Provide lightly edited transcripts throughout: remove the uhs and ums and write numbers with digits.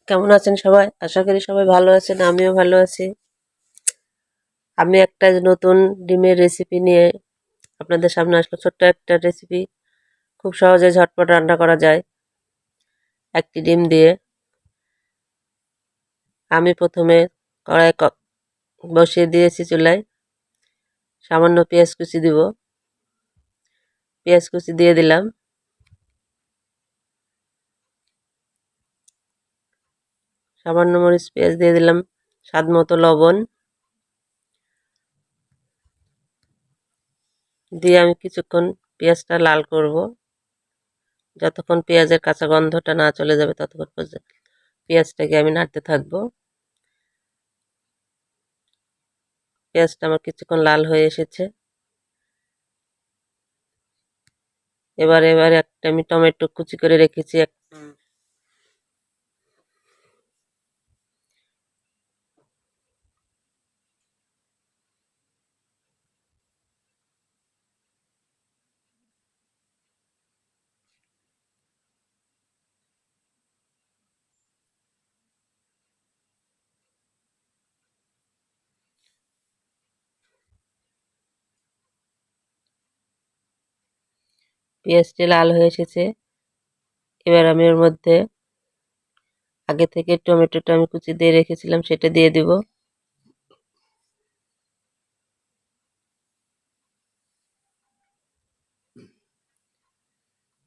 কেমন আছেন সবাই? আশা করি সবাই ভালো আছেন। আমিও ভালো আছি। আমি একটা নতুন ডিমের রেসিপি নিয়ে আপনাদের সামনে আসলো। ছোট্ট একটা রেসিপি, খুব সহজে ঝটপট রান্না করা যায় একটি ডিম দিয়ে। আমি প্রথমে কড়াই বসিয়ে দিয়েছি চুলায়। সামান্য পেঁয়াজ কুচি দিব। পেঁয়াজ কুচি দিয়ে দিলাম। সামান্য মরিচ পেঁয়াজ দিয়ে দিলাম। স্বাদ মতো লবণ দিয়ে আমি কিছুক্ষণ পেঁয়াজটা লাল করব। যতক্ষণ পেঁয়াজের কাঁচা গন্ধটা না চলে যাবে ততক্ষণ পর্যন্ত পেঁয়াজটাকে আমি নাড়তে থাকবো। পেঁয়াজটা আমার কিছুক্ষণ লাল হয়ে এসেছে। এবারে একটা আমি টমেটো কুচি করে রেখেছি। পেঁয়াজটি লাল হয়ে এসেছে। এবার আমি ওর মধ্যে আগে থেকে টমেটোটা আমি কুচি দিয়ে রেখেছিলাম সেটা দিয়ে দিব।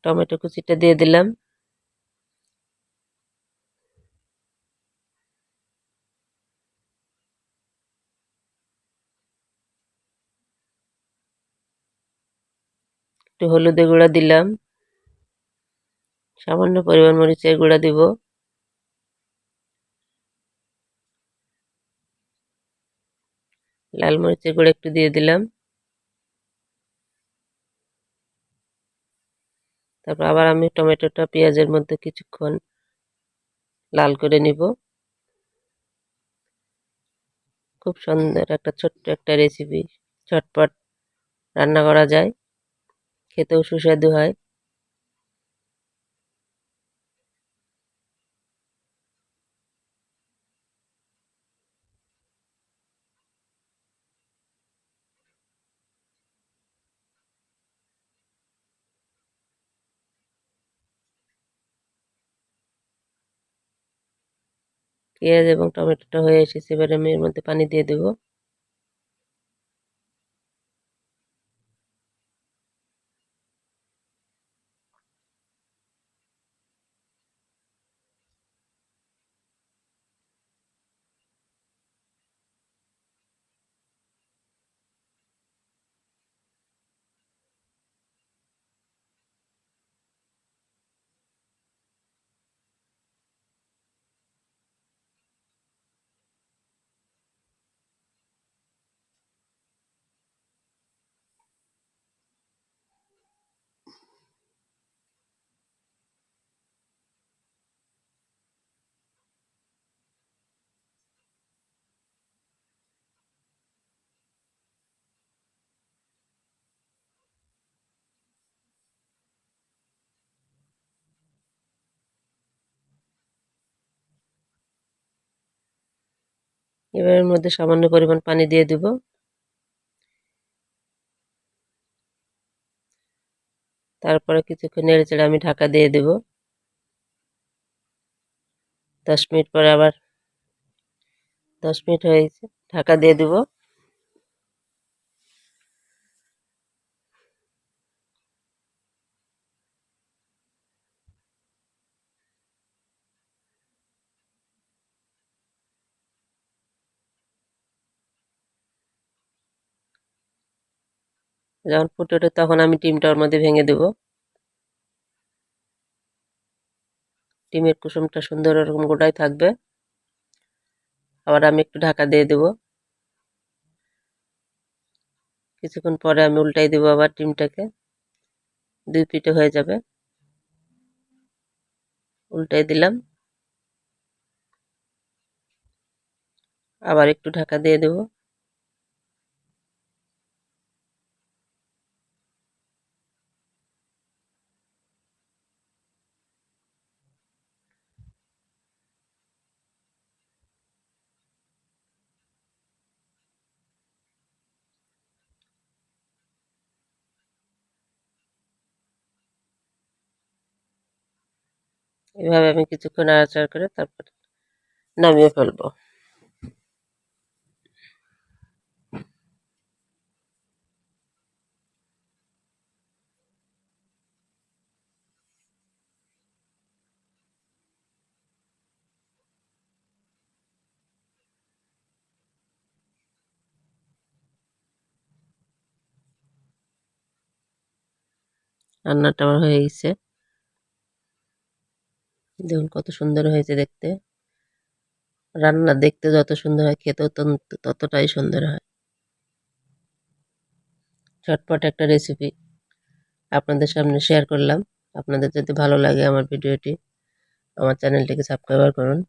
টমেটো কুচিটা দিয়ে দিলাম। একটু হলুদের গুঁড়া দিলাম। সামান্য পরিমাণ মরিচের গুঁড়া দিব। লাল মরিচের গুঁড়া একটু দিয়ে দিলাম। তারপর আবার আমি টমেটোটা পেঁয়াজের মধ্যে কিছুক্ষণ লাল করে নিব। খুব সুন্দর একটা ছোট্ট একটা রেসিপি, ঝটপট রান্না করা যায়, খেতেও সুস্বাদু হয়। পেঁয়াজ এবং টমেটোটা হয়ে এসেছে। এবারে আমি এর মধ্যে পানি দিয়ে দেব। এবার এর মধ্যে সামান্য পরিমাণ পানি দিয়ে দেব। তারপরে কিছুক্ষণ নেড়েচেড়ে আমি ঢাকা দিয়ে দেব। 10 মিনিট পরে আবার 10 মিনিট হয়েছে, ঢাকা দিয়ে দেব। যখন ফুটে ওঠে তখন আমি ডিমটা ওর মধ্যে ভেঙে দেব। ডিমের কুসুমটা সুন্দর ওরকম গোটায় থাকবে। আবার আমি একটু ঢাকা দিয়ে দেব। কিছুক্ষণ পরে আমি উল্টাই দেব আবার ডিমটাকে। 2 পিঠে হয়ে যাবে। উল্টাই দিলাম। আবার একটু ঢাকা দিয়ে দেব। এভাবে আমি কিছুক্ষণ নাড়াচাড়া করে তারপর নামিয়ে ফেলবো। রান্নাটা আমার হয়ে গেছে। দেখুন কত সুন্দর হয়েছে দেখতে। রান্না দেখতে যত সুন্দর হয় খেতেও ততটাই সুন্দর হয়। ঝটপট একটা রেসিপি আপনাদের সামনে শেয়ার করলাম। আপনাদের যদি ভালো লাগে আমার ভিডিওটি, আমার চ্যানেলটিকে সাবস্ক্রাইব করুন।